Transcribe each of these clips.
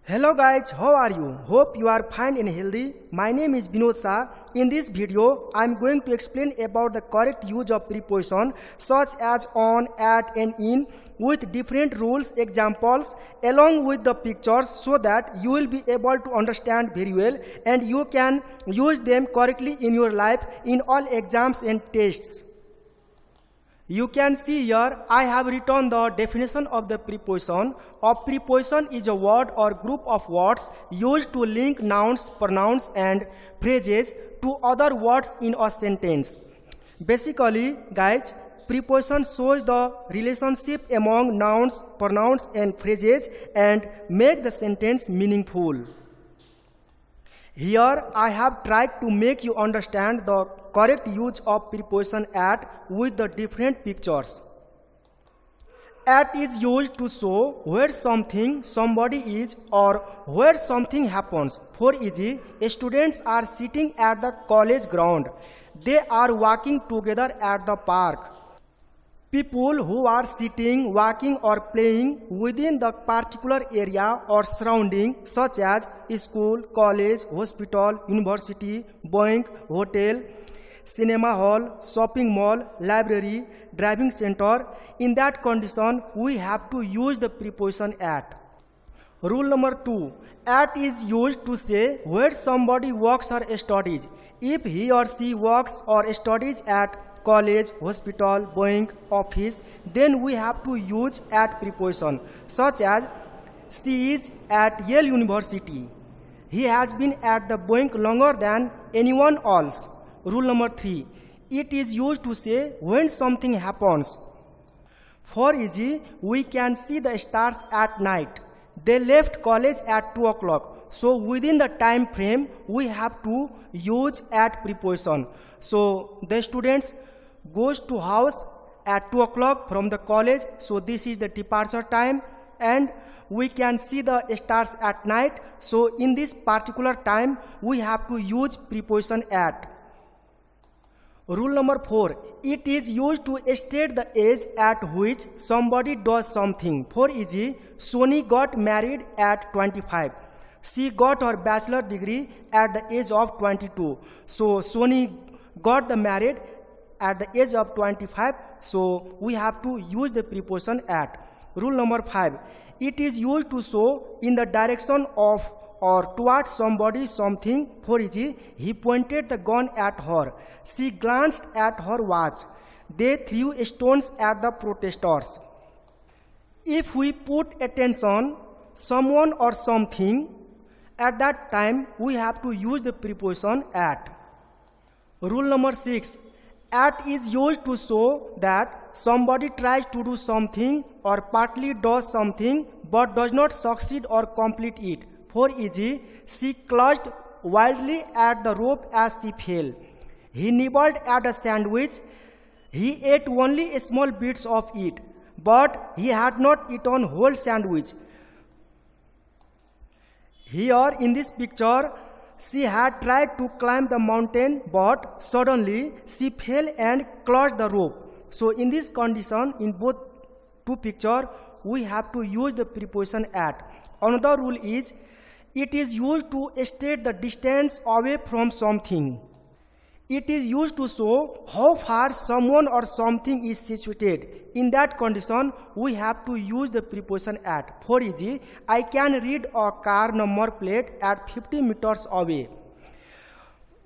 Hello guys, how are you? Hope you are fine and healthy. My name is Vinod Shah. In this video, I am going to explain about the correct use of preposition such as on, at and in with different rules, examples along with the pictures so that you will be able to understand very well and you can use them correctly in your life in all exams and tests. You can see here I have written the definition of the preposition. A preposition is a word or group of words used to link nouns, pronouns and phrases to other words in a sentence. Basically, guys, preposition shows the relationship among nouns, pronouns and phrases and make the sentence meaningful. Here I have tried to make you understand the correct use of preposition at with the different pictures. At is used to show where something, somebody is or where something happens. For example, students are sitting at the college ground. They are walking together at the park. People who are sitting, walking or playing within the particular area or surrounding such as school, college, hospital, university, bank, hotel, cinema hall, shopping mall, library, driving center. In that condition, we have to use the preposition at. Rule number 2. At is used to say where somebody works or studies. If he or she works or studies at college, hospital, bank, office, then we have to use at preposition such as she is at Yale University. He has been at the bank longer than anyone else. Rule number 3. It is used to say when something happens. For example, we can see the stars at night. They left college at 2 o'clock. So within the time frame, we have to use at preposition. So the students goes to house at 2 o'clock from the college. So this is the departure time and we can see the stars at night. So in this particular time, we have to use preposition at. Rule number 4. It is used to state the age at which somebody does something. For example, Sony got married at 25. She got her bachelor degree at the age of 22. So Sony got married at the age of 25. So we have to use the preposition at. Rule number 5. It is used to show in the direction of or towards somebody something. For example, he pointed the gun at her. She glanced at her watch. They threw stones at the protesters. If we put attention someone or something, at that time we have to use the preposition at. Rule number 6. At is used to show that somebody tries to do something or partly does something but does not succeed or complete it. For example, she clutched wildly at the rope as she fell. He nibbled at a sandwich. He ate only small bits of it, but he had not eaten whole sandwich. Here in this picture, she had tried to climb the mountain, but suddenly she fell and clutched the rope. So in this condition, in both two pictures, we have to use the preposition at. Another rule is, it is used to state the distance away from something. It is used to show how far someone or something is situated. In that condition, we have to use the preposition at. For example, I can read a car number plate at 50 meters away.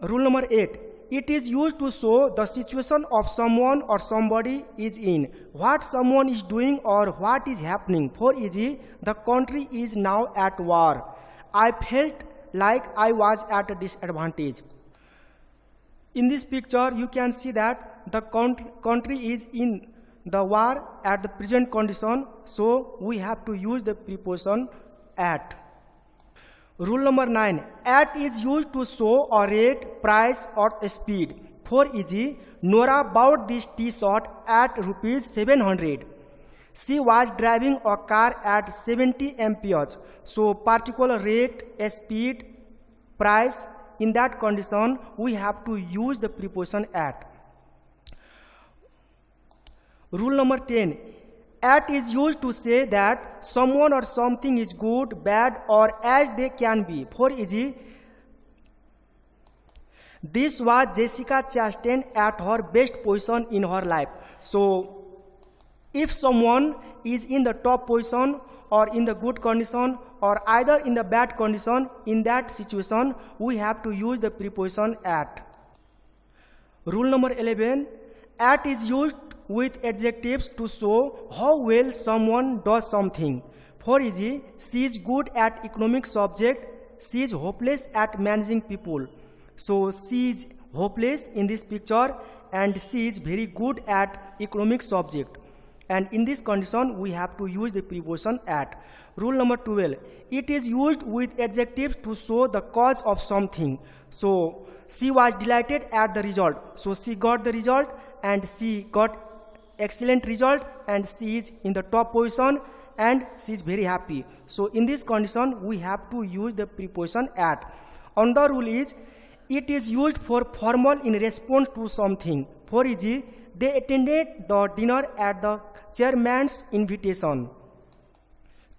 Rule number 8. It is used to show the situation of someone or somebody is in, what someone is doing or what is happening. For example, the country is now at war. I felt like I was at a disadvantage. In this picture, you can see that the country is in the war at the present condition. So we have to use the preposition at. Rule number 9. At is used to show a rate, price or speed. For example, Nora bought this t-shirt at rupees 700. She was driving a car at 70 amperes. So particular rate, speed, price, in that condition we have to use the preposition at. Rule number 10. At is used to say that someone or something is good, bad, or as they can be. For example, this was Jessica Chastain at her best position in her life. So, if someone is in the top position or in the good condition or either in the bad condition, in that situation, we have to use the preposition at. Rule number 11, at is used with adjectives to show how well someone does something. For example, she is good at economic subject, she is hopeless at managing people. So she is hopeless in this picture and she is very good at economic subject. And in this condition, we have to use the preposition at. Rule number 12, it is used with adjectives to show the cause of something. So she was delighted at the result. So she got the result and she got excellent result and she is in the top position and she is very happy. So in this condition, we have to use the preposition at. Another rule is, it is used for formal in response to something. For example, they attended the dinner at the chairman's invitation.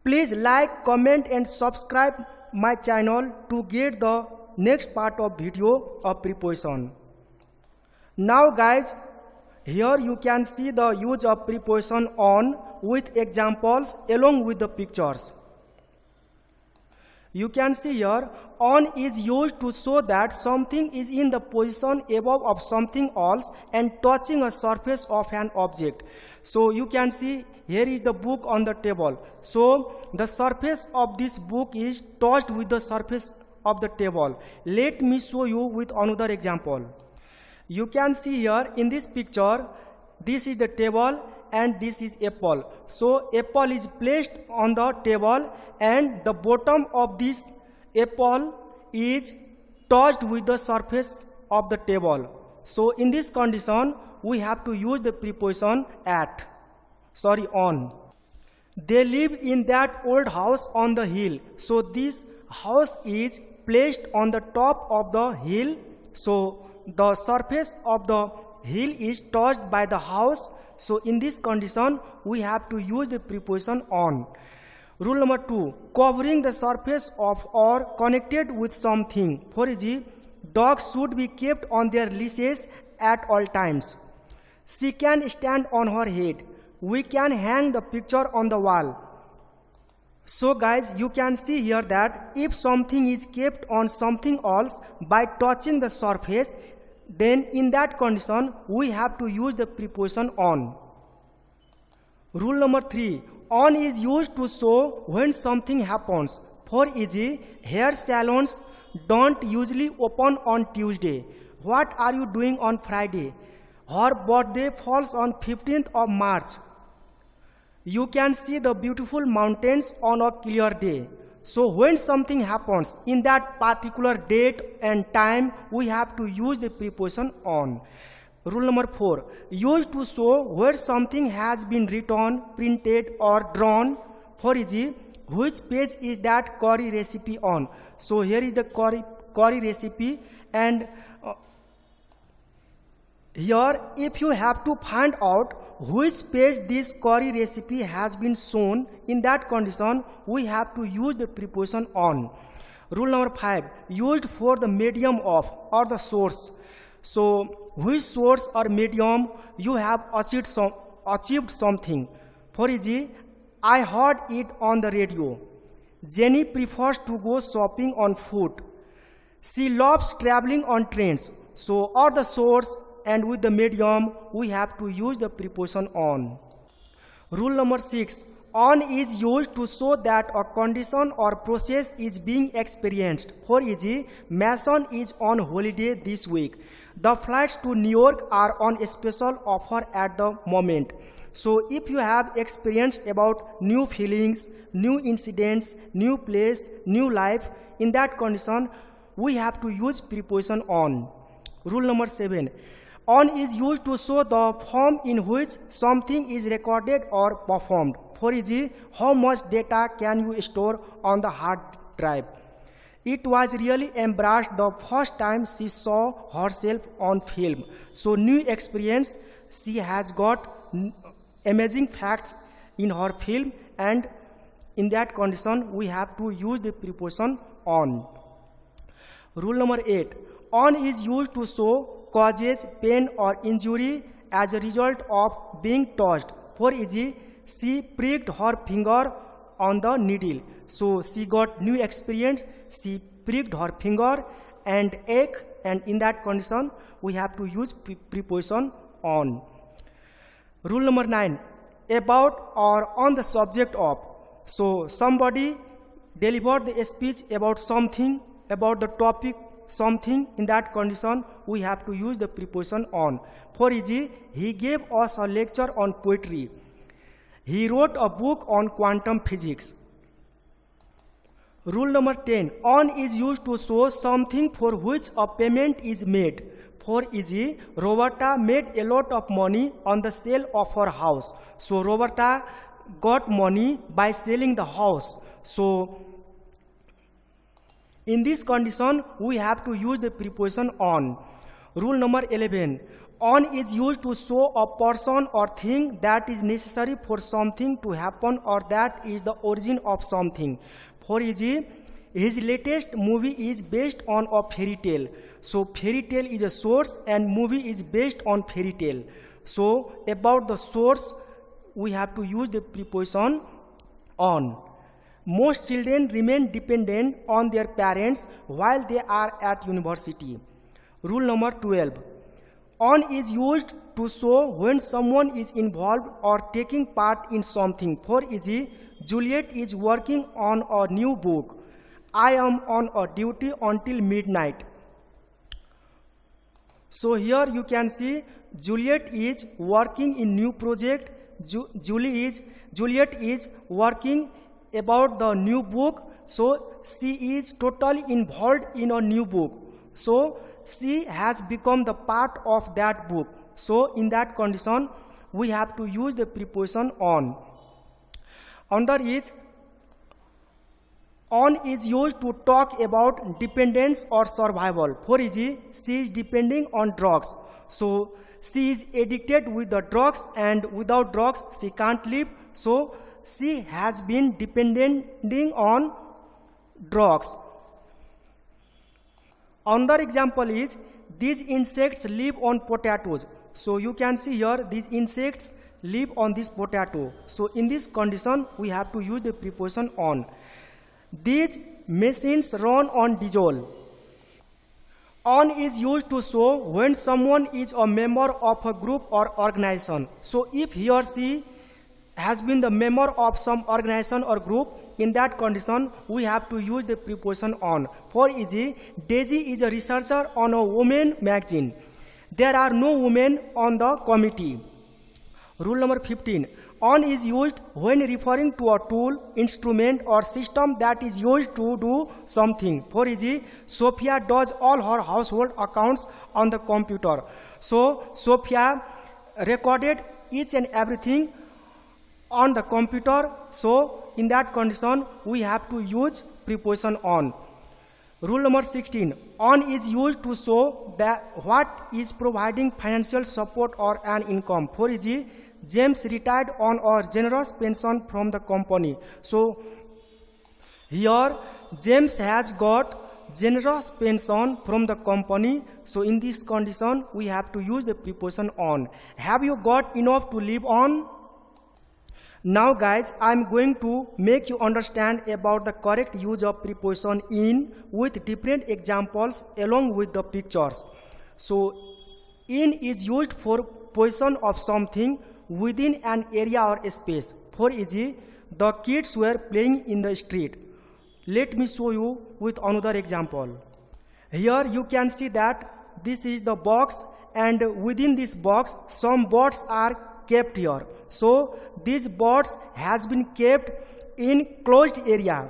Please like, comment and subscribe my channel to get the next part of video of preposition. Now guys, here you can see the use of preposition on with examples along with the pictures. You can see here, on is used to show that something is in the position above of something else and touching a surface of an object. So you can see here is the book on the table. So the surface of this book is touched with the surface of the table. Let me show you with another example. You can see here in this picture, this is the table and this is apple. So apple is placed on the table and the bottom of this apple is touched with the surface of the table. So in this condition, we have to use the preposition on. They live in that old house on the hill. So this house is placed on the top of the hill. So the surface of the hill is touched by the house. So in this condition, we have to use the preposition on. Rule number 2, covering the surface of or connected with something. For example, dogs should be kept on their leashes at all times. She can stand on her head. We can hang the picture on the wall. So guys, you can see here that if something is kept on something else by touching the surface, then in that condition, we have to use the preposition on. Rule number 3, on is used to show when something happens. For example, hair salons don't usually open on Tuesday. What are you doing on Friday? Her birthday falls on 15th of March. You can see the beautiful mountains on a clear day. So when something happens in that particular date and time, we have to use the preposition on. Rule number 4, used to show where something has been written, printed or drawn. For example, which page is that curry recipe on? So here is the curry recipe and here if you have to find out which page this curry recipe has been shown, in that condition we have to use the preposition on. Rule number 5, used for the medium of or the source. So which source or medium you have achieved something. For example, I heard it on the radio. Jenny prefers to go shopping on foot. She loves traveling on trains. So or the source and with the medium, we have to use the preposition on. Rule number 6, on is used to show that a condition or process is being experienced. For example, Mason is on holiday this week. The flights to New York are on a special offer at the moment. So if you have experienced about new feelings, new incidents, new place, new life, in that condition, we have to use preposition on. Rule number 7, on is used to show the form in which something is recorded or performed. For example, how much data can you store on the hard drive? It was really embarrassed the first time she saw herself on film. So new experience, she has got amazing facts in her film, and in that condition we have to use the preposition on. Rule number 8. On is used to show causes pain or injury as a result of being touched. For example, she pricked her finger on the needle. So she got new experience. She pricked her finger and ache, and in that condition we have to use preposition on. Rule number 9. About or on the subject of. So somebody delivered the speech about something, about the topic something. In that condition we have to use the preposition on. For example, he gave us a lecture on poetry. He wrote a book on quantum physics. Rule number 10. On is used to show something for which a payment is made. For example, Roberta made a lot of money on the sale of her house. So Roberta got money by selling the house. So in this condition we have to use the preposition on. Rule number 11. On is used to show a person or thing that is necessary for something to happen, or that is the origin of something. For example, his latest movie is based on a fairy tale. So fairy tale is a source and movie is based on fairy tale. So about the source we have to use the preposition on. Most children remain dependent on their parents while they are at university. Rule number 12. On is used to show when someone is involved or taking part in something. For example, Juliet is working on a new book. I am on a duty until midnight. So here you can see Juliet is working in new project. Juliet is working about the new book. So she is totally involved in a new book. So she has become the part of that book. So in that condition we have to use the preposition on. Under is, on is used to talk about dependence or survival. For example, she is depending on drugs. So she is addicted with the drugs, and without drugs she can't live. So she has been depending on drugs. Another example is, these insects live on potatoes. So you can see here these insects live on this potato. So in this condition we have to use the preposition on. These machines run on diesel. On is used to show when someone is a member of a group or organization. So if he or she has been the member of some organization or group, in that condition we have to use the preposition on. For example, Daisy is a researcher on a women magazine. There are no women on the committee. Rule number 15. On is used when referring to a tool, instrument or system that is used to do something. For example, Sophia does all her household accounts on the computer. So Sophia recorded each and everything on the computer. So in that condition we have to use preposition on. Rule number 16. On is used to show that what is providing financial support or an income. For example, James retired on a generous pension from the company. So here James has got generous pension from the company. So in this condition we have to use the preposition on. Have you got enough to live on? Now guys, I am going to make you understand about the correct use of preposition in with different examples along with the pictures. So in is used for position of something within an area or space. For example, the kids were playing in the street. Let me show you with another example. Here you can see that this is the box, and within this box some birds are kept here. So these birds has been kept in closed area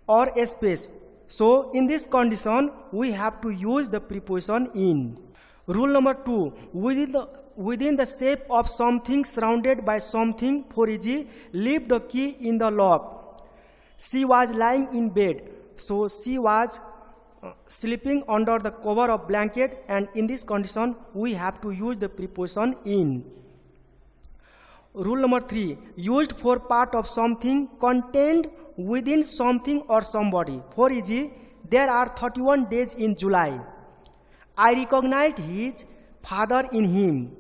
or a space. So in this condition we have to use the preposition in. Rule number 2. Within the shape of something surrounded by something. For example, leave the key in the lock. She was lying in bed. So she was sleeping under the cover of blanket, and in this condition we have to use the preposition in. Rule number 3, used for part of something contained within something or somebody. For e.g., there are 31 days in July. I recognized his father in him.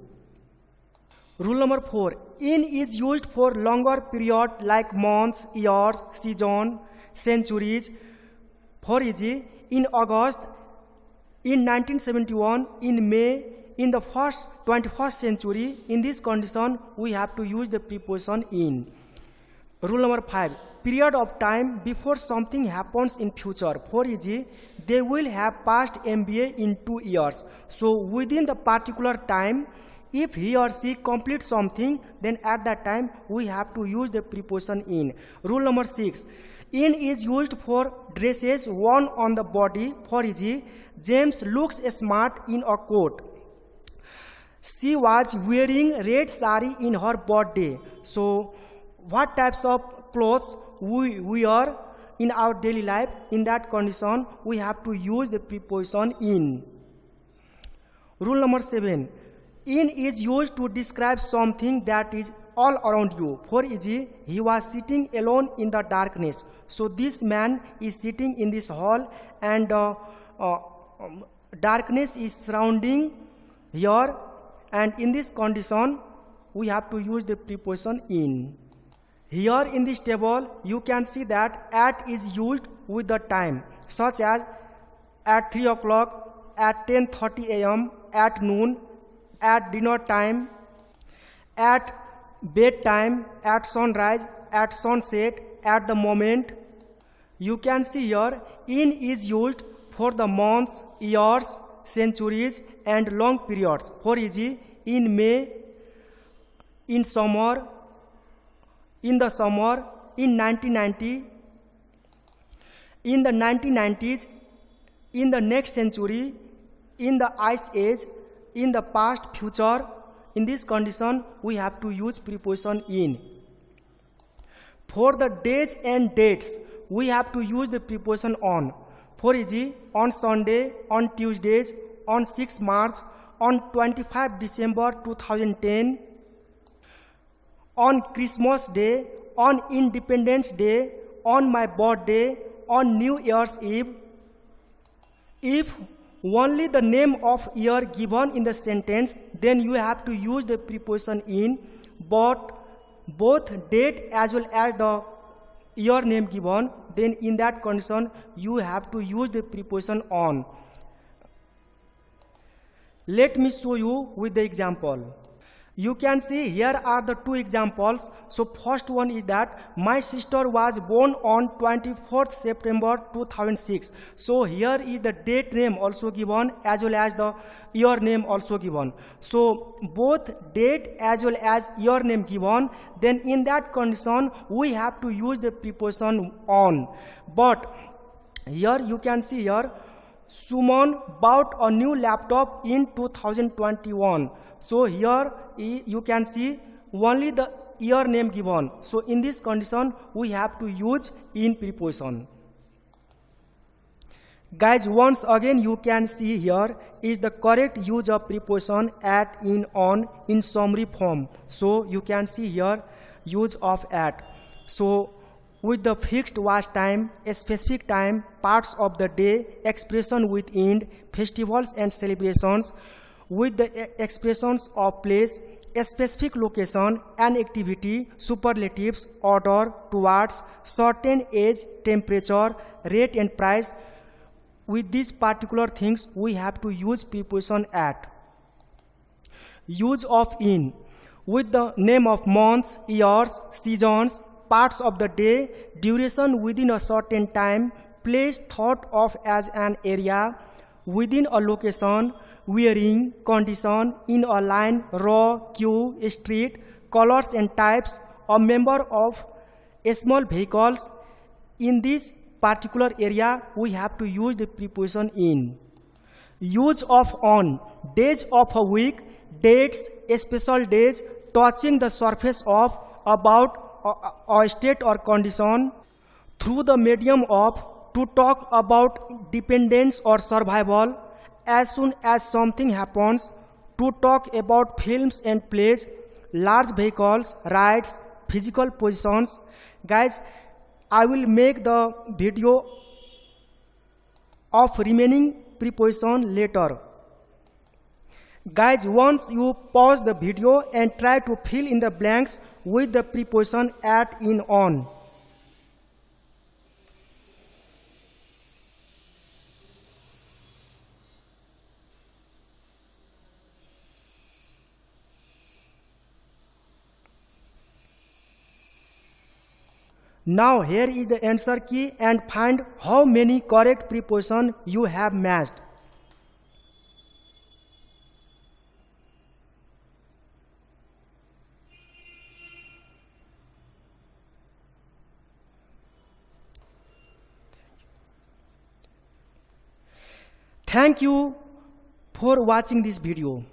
Rule number 4, in is used for longer period like months, years, season, centuries. For e.g., in August, in 1971, in May, in the 21st century. In this condition, we have to use the preposition in. Rule number 5, period of time before something happens in future. For e.g., they will have passed MBA in 2 years. So within the particular time, if he or she completes something, then at that time we have to use the preposition in. Rule number 6, in is used for dresses worn on the body. For e.g., James looks smart in a coat. She was wearing red sari in her birthday. So what types of clothes we wear in our daily life, in that condition we have to use the preposition in. Rule number 7, in is used to describe something that is all around you. For e.g., he was sitting alone in the darkness. So this man is sitting in this hall and darkness is surrounding here, and in this condition we have to use the preposition in. Here in this table you can see that at is used with the time, such as at 3 o'clock, at 10:30 a.m., at noon, at dinner time, at bedtime, at sunrise, at sunset, at the moment. You can see here in is used for the months, years, centuries and long periods. For e.g., in May, in summer, in the summer, in 1990, in the 1990s, in the next century, in the ice age, in the past, future. In this condition we have to use preposition in. For the days and dates we have to use the preposition on. For e.g., on Sunday, on Tuesdays, on 6 March, on 25 December 2010, on Christmas Day, on Independence Day, on my birthday, on New Year's Eve. If only the name of year given in the sentence, then you have to use the preposition in, but both date as well as the year name given, then in that condition you have to use the preposition on. Let me show you with the example. You can see here are the 2 examples. So first one is that my sister was born on 24th September 2006. So here is the date name also given as well as the year name also given. So both date as well as year name given, then in that condition we have to use the preposition on. But here you can see here Suman bought a new laptop in 2021. So here you can see only the year name given. So in this condition we have to use in preposition. Guys, once again you can see here is the correct use of preposition at, in, on in summary form. So you can see here use of at. So with the fixed watch time, a specific time, parts of the day, expression with end, festivals and celebrations, with the expressions of place, a specific location, an activity, superlatives, order, towards, certain age, temperature, rate and price. With these particular things we have to use preposition at. Use of in, with the name of months, years, seasons, parts of the day, duration within a certain time, place thought of as an area, within a location, wearing, condition, in a line, row, queue, street, colors and types, a member of small vehicles. In this particular area we have to use the preposition in. Use of on, days of a week, dates, special days, touching the surface of, about a state or condition, through the medium of, to talk about dependence or survival, as soon as something happens, to talk about films and plays, large vehicles, rides, physical positions. Guys, I will make the video of remaining preposition later. Guys, once you pause the video and try to fill in the blanks with the preposition at, in, on. Now here is the answer key and find how many correct prepositions you have matched. Thank you for watching this video.